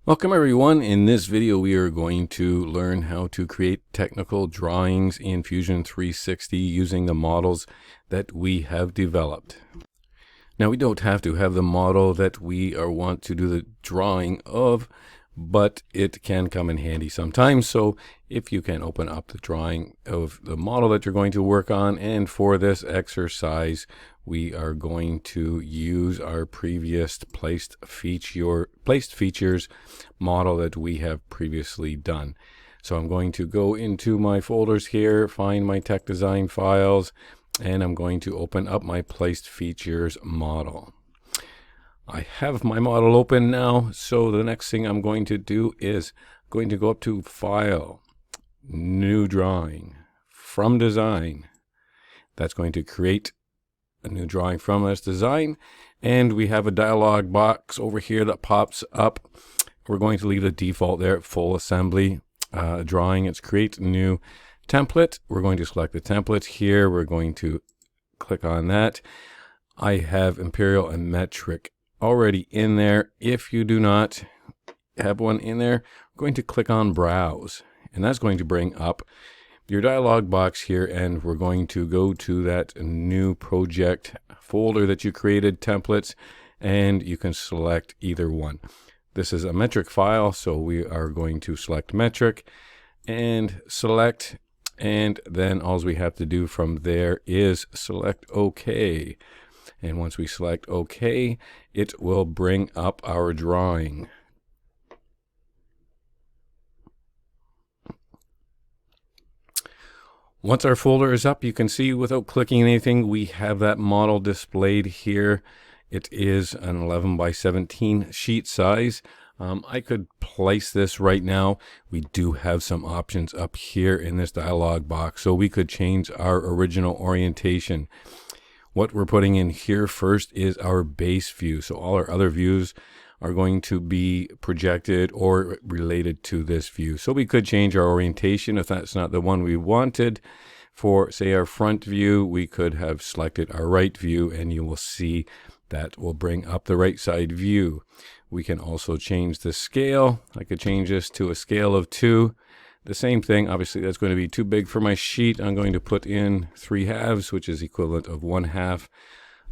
Welcome everyone. In this video we are going to learn how to create technical drawings in Fusion 360 using the models that we have developed. Now we don't have to have the model that we want to do the drawing of, but it can come in handy sometimes. So if you can open up the drawing of the model that you're going to work on, and for this exercise we are going to use our previous placed features model that we have previously done. So I'm going to go into my folders here, find my tech design files, and I'm going to open up my placed features model. I have my model open now, so the next thing I'm going to do is going to go up to File, New Drawing, From Design. That's going to create a new drawing from this design, and we have a dialog box over here that pops up. We're going to leave the default there at full assembly drawing. It's create new template. We're going to select the template here. We're going to click on that. I have imperial and metric already in there. If you do not have one in there, I'm going to click on browse, and that's going to bring up your dialog box here, and we're going to go to that new project folder that you created, templates, and you can select either one. This is a metric file, so we are going to select metric and select, and then all we have to do from there is select OK. And once we select OK, it will bring up our drawing. Once our folder is up, you can see without clicking anything, we have that model displayed here. It is an 11 by 17 sheet size. I could place this right now. We do have some options up here in this dialog box, so we could change our original orientation. What we're putting in here first is our base view. So all our other views are going to be projected or related to this view. So we could change our orientation if that's not the one we wanted. For say our front view, we could have selected our right view, and you will see that will bring up the right side view. We can also change the scale. I could change this to a scale of 2. The same thing, obviously that's going to be too big for my sheet. I'm going to put in 3/2, which is equivalent of 1/2.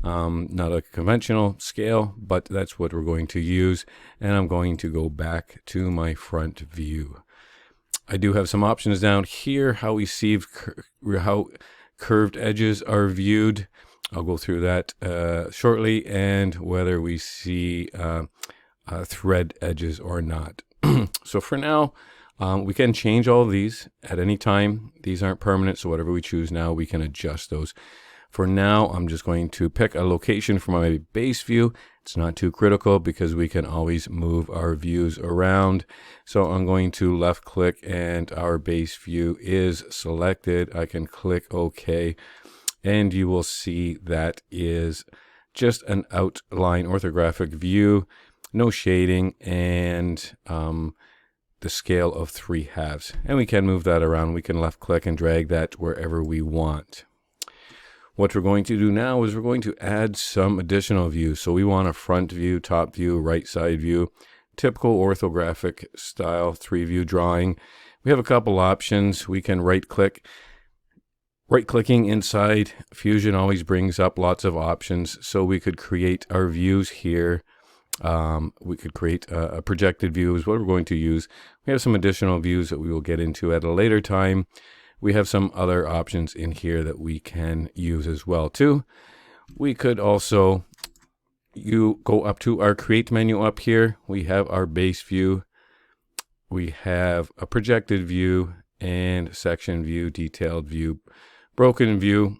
Not a conventional scale, but that's what we're going to use. And I'm going to go back to my front view. I do have some options down here, how we see how curved edges are viewed. I'll go through that shortly, and whether we see thread edges or not. So for now, we can change all of these at any time. These aren't permanent, so whatever we choose now, we can adjust those. For now, I'm just going to pick a location for my base view. It's not too critical because we can always move our views around. So I'm going to left click, and our base view is selected. I can click OK, and you will see that is just an outline orthographic view, no shading, and the scale of 3/2. And we can move that around. We can left click and drag that wherever we want. What we're going to do now is we're going to add some additional views. So we want a front view, top view, right side view, typical orthographic style 3-view drawing. We have a couple options. We can right click. Right clicking inside Fusion always brings up lots of options. So we could create our views here. We could create a projected view is what we're going to use. We have some additional views that we will get into at a later time. We have some other options in here that we can use as well too. We could also go up to our create menu up here. We have our base view. We have a projected view and section view, detailed view, broken view.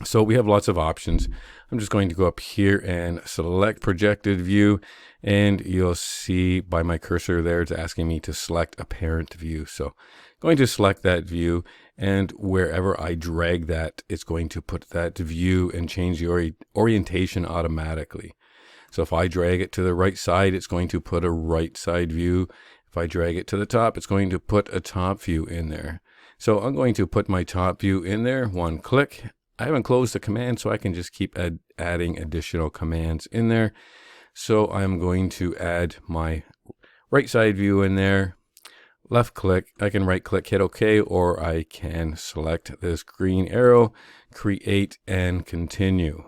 So we have lots of options. I'm just going to go up here and select projected view, and you'll see by my cursor there, it's asking me to select a parent view. So I'm going to select that view, and wherever I drag that, it's going to put that view and change the orientation automatically. So if I drag it to the right side, it's going to put a right side view. If I drag it to the top, it's going to put a top view in there. So I'm going to put my top view in there, one click. I haven't closed the command, so I can just keep adding additional commands in there. So I'm going to add my right side view in there, left click, I can right click, hit OK, or I can select this green arrow, create and continue.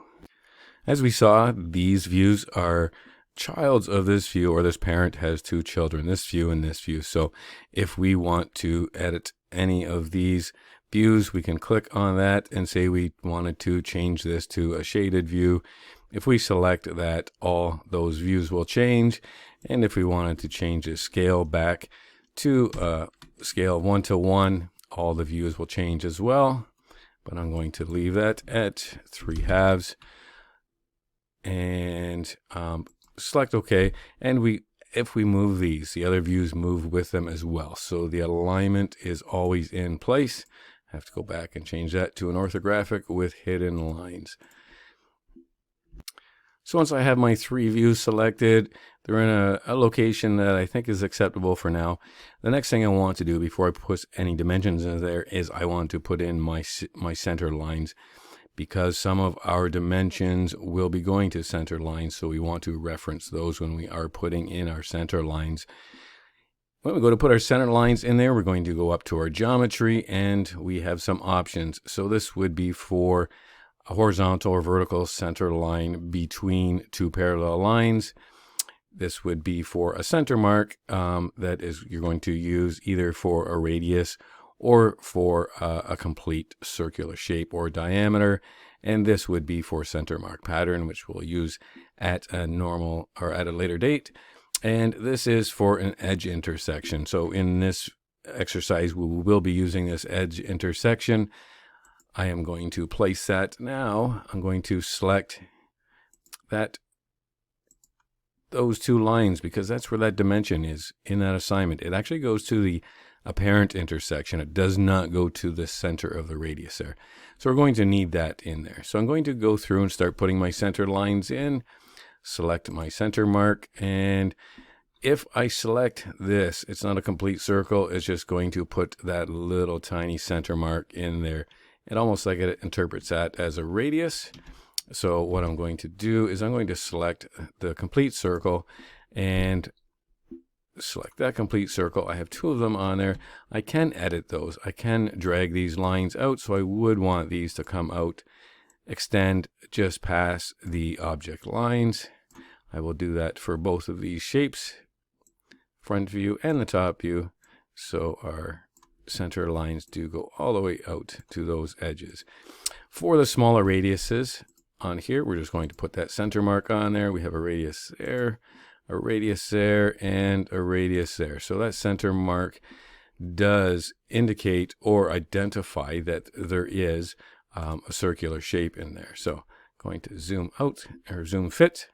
As we saw, these views are childs of this view, or this parent has two children, this view and this view. So if we want to edit any of these views, we can click on that and say we wanted to change this to a shaded view. If we select that, all those views will change. And if we wanted to change the scale back to a scale of 1:1, all the views will change as well. But I'm going to leave that at 3/2 and select OK. And if we move these, the other views move with them as well. So the alignment is always in place. I have to go back and change that to an orthographic with hidden lines. So once I have my three views selected, they're in a location that I think is acceptable for now. The next thing I want to do before I put any dimensions in there is I want to put in my center lines, because some of our dimensions will be going to center lines. So we want to reference those when we are putting in our center lines. When we go to put our center lines in there, we're going to go up to our geometry and we have some options. So this would be for a horizontal or vertical center line between two parallel lines. This would be for a center mark that is you're going to use either for a radius or for a complete circular shape or diameter. And this would be for center mark pattern, which we'll use at a normal or at a later date. And this is for an edge intersection. So in this exercise, we will be using this edge intersection. I am going to place that now. I'm going to select those two lines, because that's where that dimension is in that assignment. It actually goes to the apparent intersection. It does not go to the center of the radius there. So we're going to need that in there. So I'm going to go through and start putting my center lines in, select my center mark, and if I select this, it's not a complete circle, it's just going to put that little tiny center mark in there. It almost like it interprets that as a radius. So what I'm going to do is I'm going to select the complete circle and select that complete circle. I have two of them on there. I can edit those. I can drag these lines out. So I would want these to come out, extend just past the object lines. I will do that for both of these shapes, front view and the top view. So our center lines do go all the way out to those edges. For the smaller radiuses on here, we're just going to put that center mark on there. We have a radius there, a radius there, and a radius there. So that center mark does indicate or identify that there is a circular shape in there. So going to zoom out or zoom fit.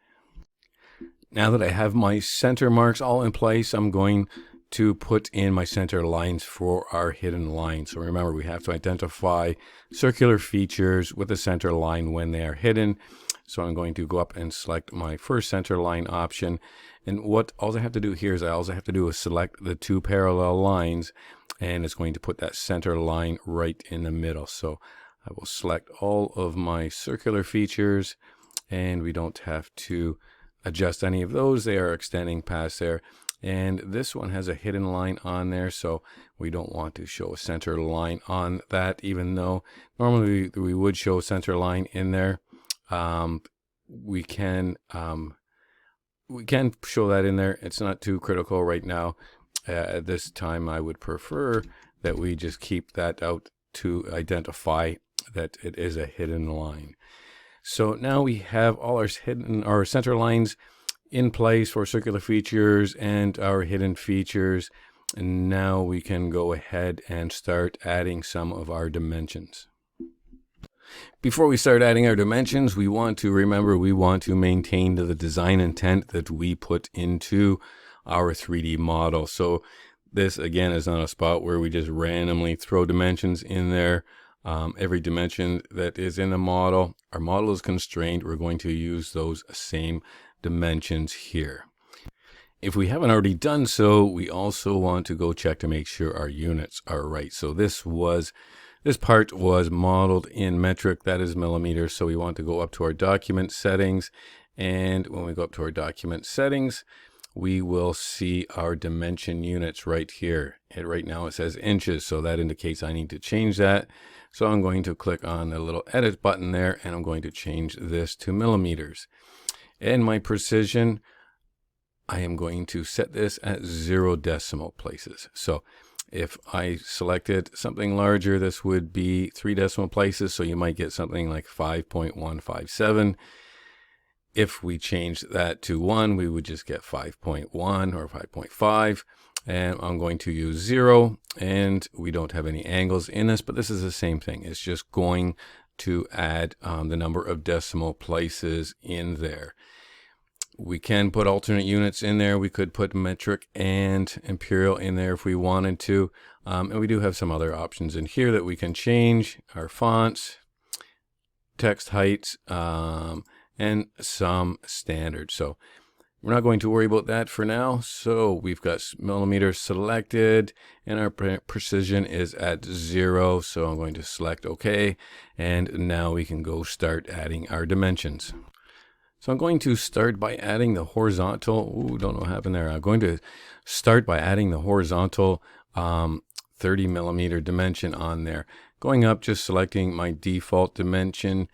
Now that I have my center marks all in place, I'm going to put in my center lines for our hidden line. So remember, we have to identify circular features with the center line when they are hidden. So I'm going to go up and select my first center line option. And what all I have to do here is select the two parallel lines, and it's going to put that center line right in the middle. So I will select all of my circular features, and we don't have to adjust any of those. They are extending past there. And this one has a hidden line on there, so we don't want to show a center line on that, even though normally we would show a center line in there. We can show that in there. It's not too critical right now. At this time, I would prefer that we just keep that out to identify that it is a hidden line. So now we have all our center lines in place for circular features and our hidden features. And now we can go ahead and start adding some of our dimensions. Before we start adding our dimensions, we want to maintain the design intent that we put into our 3D model. So this again is not a spot where we just randomly throw dimensions in there. Every dimension that is in the model, our model is constrained. We're going to use those same dimensions here. If we haven't already done so, we also want to go check to make sure our units are right. So this part was modeled in metric, that is millimeters. So we want to go up to our document settings, and when we go up to our document settings, we will see our dimension units right here. And right now it says inches, so that indicates I need to change that. So I'm going to click on the little edit button there, and I'm going to change this to millimeters. And my precision, I am going to set this at 0 decimal places. So if I selected something larger, this would be 3 decimal places, so you might get something like 5.157. If we change that to 1, we would just get 5.1 or 5.5. And I'm going to use 0, and we don't have any angles in this, but this is the same thing. It's just going to add the number of decimal places in there. We can put alternate units in there. We could put metric and imperial in there if we wanted to. And we do have some other options in here that we can change: our fonts, text heights, and some standards. So we're not going to worry about that for now. So we've got millimeters selected, and our precision is at 0. So I'm going to select OK. And now we can go start adding our dimensions. So I'm going to start by adding the horizontal. Ooh, don't know what happened there. I'm going to start by adding the horizontal 30 millimeter dimension on there. Going up, just selecting my default dimension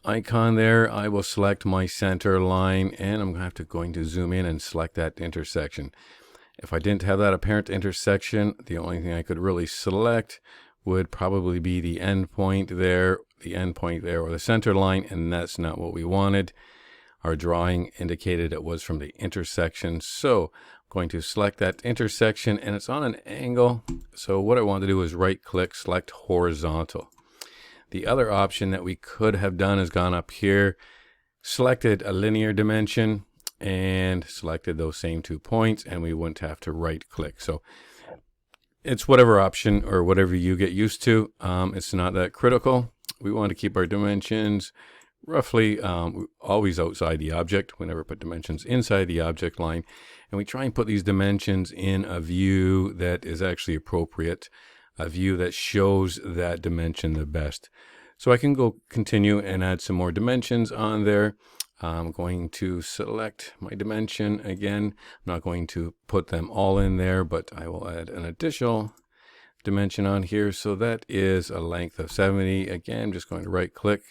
icon there. I will select my center line, and I'm going to zoom in and select that intersection. If I didn't have that apparent intersection, the only thing I could really select would probably be the end point there, or the center line, and that's not what we wanted. Our drawing indicated it was from the intersection, so I'm going to select that intersection, and it's on an angle. So what I want to do is right click, select horizontal. The other option that we could have done is gone up here, selected a linear dimension, and selected those same 2 points, and we wouldn't have to right click. So it's whatever option or whatever you get used to. It's not that critical. We want to keep our dimensions roughly always outside the object. We never put dimensions inside the object line. And we try and put these dimensions in a view that is actually appropriate, a view that shows that dimension the best. So I can go continue and add some more dimensions on there. I'm going to select my dimension again. I'm not going to put them all in there, but I will add an additional dimension on here. So that is a length of 70. Again, I'm just going to right click,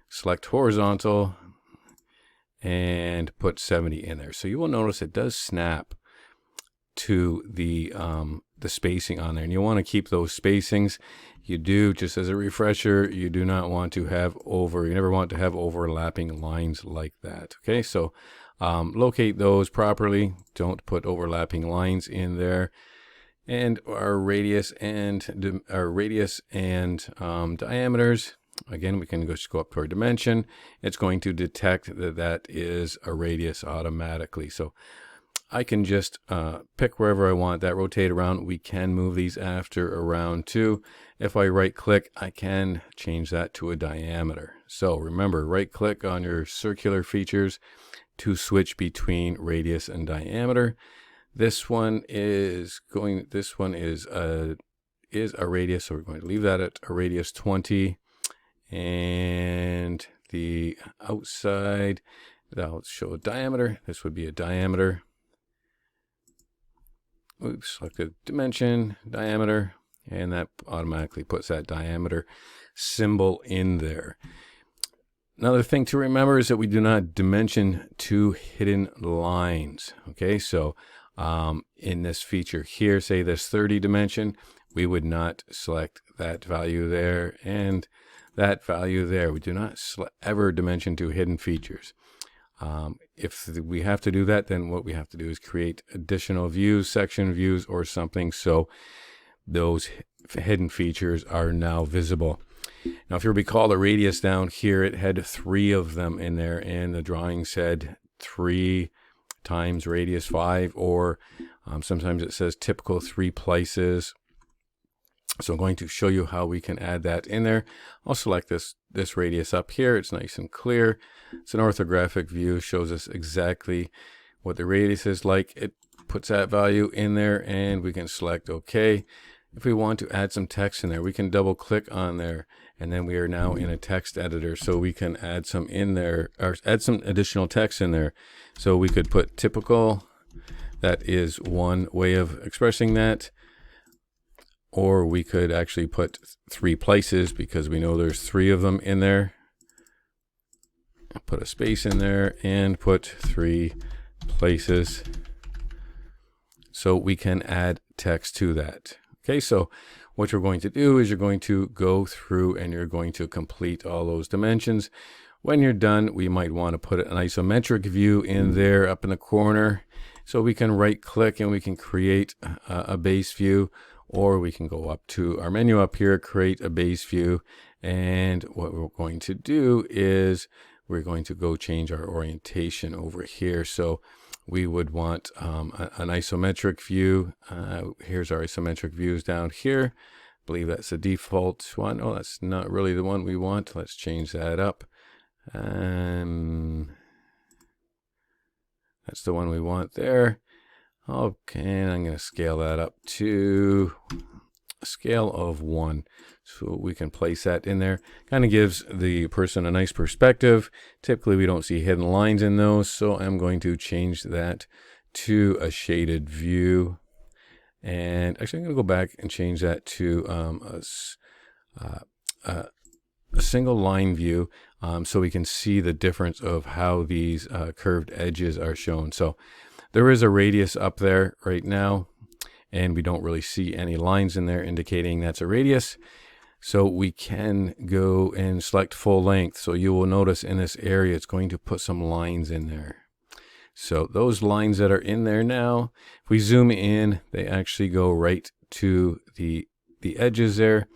select horizontal, and put 70 in there. So you will notice it does snap to the spacing on there, and you want to keep those spacings. You do, just as a refresher, you do not want to have you never want to have overlapping lines like that. Okay, so locate those properly. Don't put overlapping lines in there. And our radius and diameters. Again, we can just go up to our dimension. It's going to detect that that is a radius automatically. So I can just pick wherever I want that, rotate around. We can move these after around too. If I right click, I can change that to a diameter. So remember, right click on your circular features to switch between radius and diameter. This one is a radius, so we're going to leave that at a radius 20. And the outside, that'll show a diameter. This would be a diameter. Oops, select the dimension, diameter, and that automatically puts that diameter symbol in there. Another thing to remember is that we do not dimension to hidden lines. Okay, so in this feature here, say this 30 dimension, we would not select that value there and that value there. We do not ever dimension to hidden features. If we have to do that, then what we have to do is create additional views, section views, or something, so those hidden features are now visible. Now, if you recall the radius down here, it had 3 of them in there, and the drawing said 3 times radius 5, or sometimes it says typical 3 places. So I'm going to show you how we can add that in there. I'll select this radius up here. It's nice and clear. It's an orthographic view, shows us exactly what the radius is like. It puts that value in there, and we can select OK. If we want to add some text in there, we can double click on there, and then we are now in a text editor, so we can add some in there, or add some additional text in there. So we could put typical That is one way of expressing that. Or we could actually put 3 places because we know there's 3 of them in there. Put a space in there and put 3 places so we can add text to that. Okay, so what you're going to do is you're going to go through and you're going to complete all those dimensions. When you're done, we might want to put an isometric view in there up in the corner. So we can right click and we can create a base view, or we can go up to our menu up here, create a base view. And what we're going to do is we're going to go change our orientation over here. So we would want an isometric view. Here's our isometric views down here. I believe that's the default one. Oh, that's not really the one we want. Let's change that up. That's the one we want there. Okay, and I'm going to scale that up to a scale of 1. So we can place that in there. Kind of gives the person a nice perspective. Typically we don't see hidden lines in those, so I'm going to change that to a shaded view. And actually I'm going to go back and change that to a single line view, so we can see the difference of how these curved edges are shown. So there is a radius up there right now, and we don't really see any lines in there indicating that's a radius. So we can go and select full length. So you will notice in this area, it's going to put some lines in there. So those lines that are in there now, if we zoom in, they actually go right to the edges there.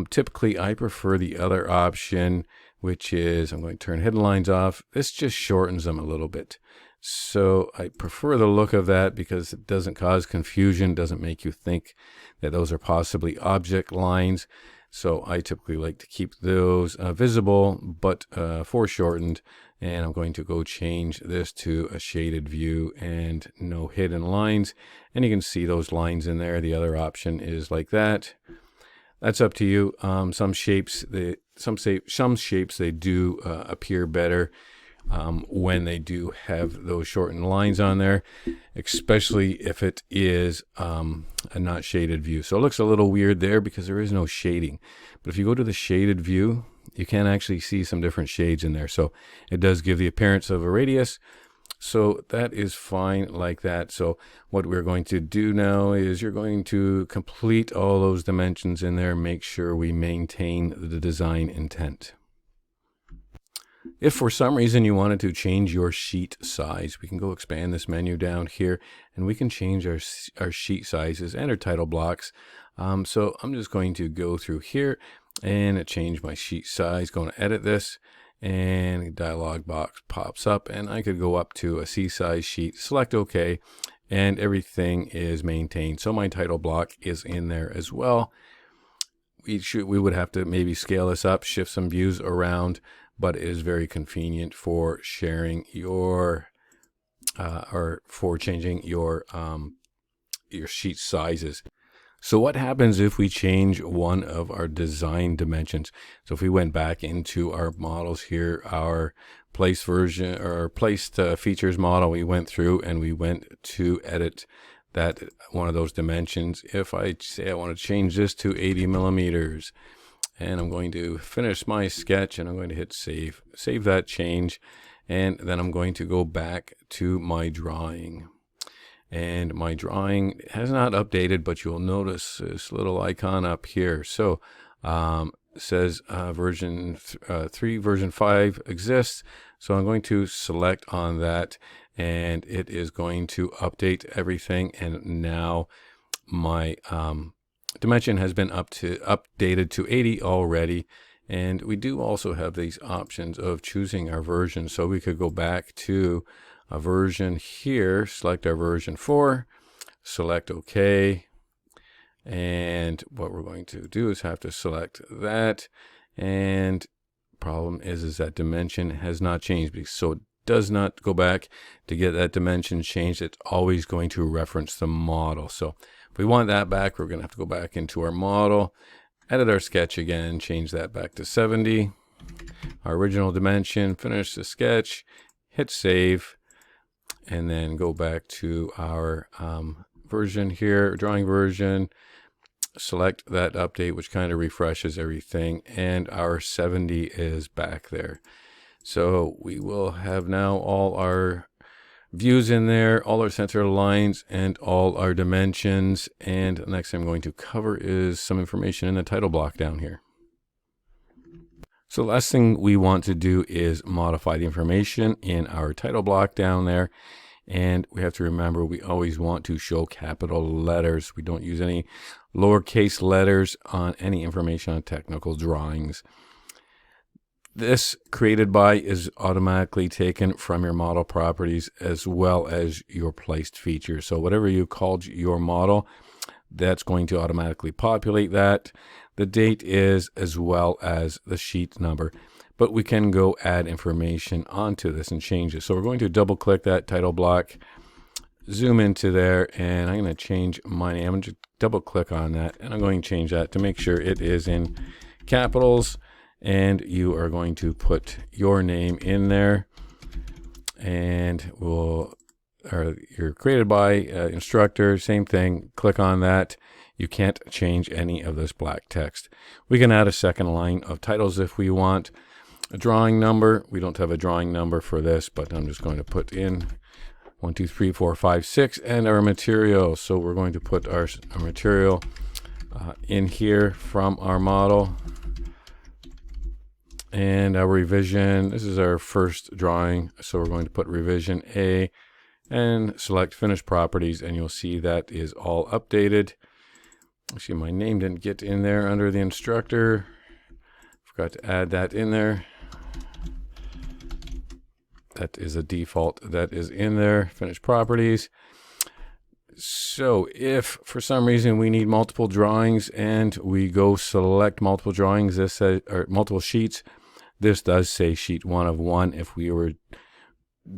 Typically, I prefer the other option, which is I'm going to turn hidden lines off. This just shortens them a little bit. So I prefer the look of that because it doesn't cause confusion, doesn't make you think that those are possibly object lines. So I typically like to keep those visible, but foreshortened. And I'm going to go change this to a shaded view and no hidden lines. And you can see those lines in there. The other option is like that. That's up to you. Some shapes they do appear better when they do have those shortened lines on there, especially if it is a not shaded view. So it looks a little weird there because there is no shading. But if you go to the shaded view, you can actually see some different shades in there. So it does give the appearance of a radius. So that is fine like that. So what we're going to do now is you're going to complete all those dimensions in there, make sure we maintain the design intent. If for some reason you wanted to change your sheet size, we can go expand this menu down here and we can change our sheet sizes and our title blocks. So I'm just going to go through here and change my sheet size, going to edit this. And a dialog box pops up and I could go up to a C size sheet, select OK, and everything is maintained. So my title block is in there as well. We would have to maybe scale this up, shift some views around, but it is very convenient for sharing your or for changing your sheet sizes. So what happens if we change one of our design dimensions? So if we went back into our models here, our place version or placed features model, we went through and we went to edit that one of those dimensions. If I say I want to change this to 80 millimeters, and I'm going to finish my sketch and I'm going to hit save that change, and then I'm going to go back to my drawing. And my drawing has not updated, but you'll notice this little icon up here. So it says version 3, version 5 exists. So I'm going to select on that and it is going to update everything. And now my dimension has been updated to 80 already. And we do also have these options of choosing our version. So we could go back to a version here, select our version 4, select OK, and what we're going to do is have to select that, and problem is that dimension has not changed, so it does not go back to get that dimension changed. It's always going to reference the model. So if we want that back, we're going to have to go back into our model, edit our sketch again, change that back to 70, our original dimension, finish the sketch, hit save. and then go back to our version here, drawing version, select that update, which kind of refreshes everything, and our 70 is back there. So we will have now all our views in there, all our center lines, and all our dimensions. And the next thing I'm going to cover is some information in the title block down here. So the last thing we want to do is modify the information in our title block down there. And we have to remember, we always want to show capital letters. We don't use any lowercase letters on any information on technical drawings. This created by is automatically taken from your model properties as well as your placed features. So whatever you called your model, that's going to automatically populate that. The date is as well as the sheet number. But we can go add information onto this and change it. So we're going to double click that title block, zoom into there, and I'm going to change my name. I'm going to double click on that, and I'm going to change that to make sure it is in capitals. And you are going to put your name in there, and you're created by instructor, same thing. Click on that. You can't change any of this black text. We can add a second line of titles if we want. A drawing number. We don't have a drawing number for this, but I'm just going to put in 1, 2, 3, 4, 5, 6, and our material. So we're going to put our material in here from our model. And our revision, this is our first drawing, so we're going to put revision A and select finish properties, and you'll see that is all updated. Actually, my name didn't get in there under the instructor. Forgot to add that in there. That is a default that is in there, finish properties. So if for some reason we need multiple drawings and we go select multiple drawings, this says, or multiple sheets, this does say sheet 1 of 1 if we were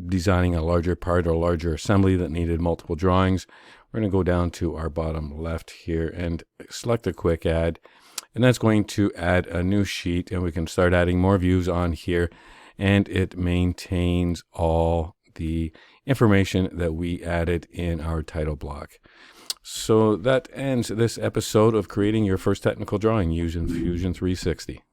designing a larger part or larger assembly that needed multiple drawings. We're going to go down to our bottom left here and select a quick add, and that's going to add a new sheet, and we can start adding more views on here, and it maintains all the information that we added in our title block. So that ends this episode of creating your first technical drawing using Fusion 360.